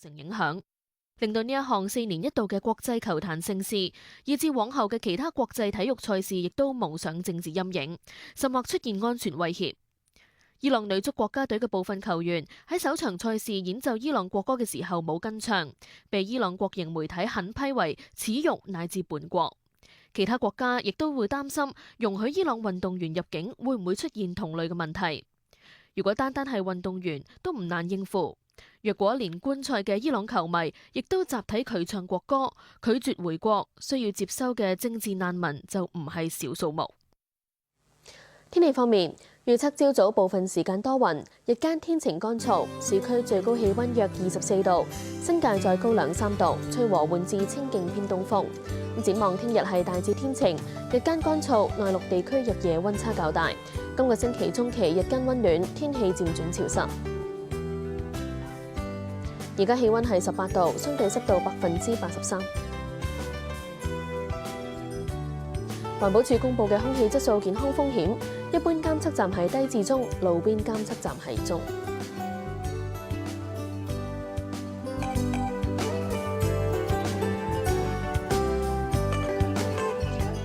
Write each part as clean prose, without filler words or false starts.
成影響，令到呢一項4年一度嘅國際球壇盛事，以至往後嘅其他國際體育賽事，亦都蒙上政治陰影，甚或出現安全威脅。伊朗女足國家隊嘅部分球員喺首場賽事演奏伊朗國歌嘅時候冇跟唱，被伊朗國營媒體狠批為恥辱乃至叛國。其他國家亦都會擔心容許伊朗運動員入境會唔會出現同類嘅問題。如果單單係運動員都唔難應付，若果連觀賽嘅伊朗球迷亦都集體拒唱國歌，拒絕回國，需要接收嘅政治難民就唔係少數目。天氣方面，預測朝早部分時間多雲，日間天晴乾燥，市區最高氣溫約24度，新界再高2-3度，吹和緩至清勁偏東風。展望聽日係大致天晴，日間乾燥，內陸地區日夜溫差較大。今個星期中期日間溫暖，天氣漸轉潮濕。而家氣溫係18度，相對濕度83%。環保署公布嘅空氣質素健康風險，一般監測站係低至中，路邊監測站係中。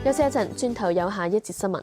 休息一陣，轉頭有下一節新聞。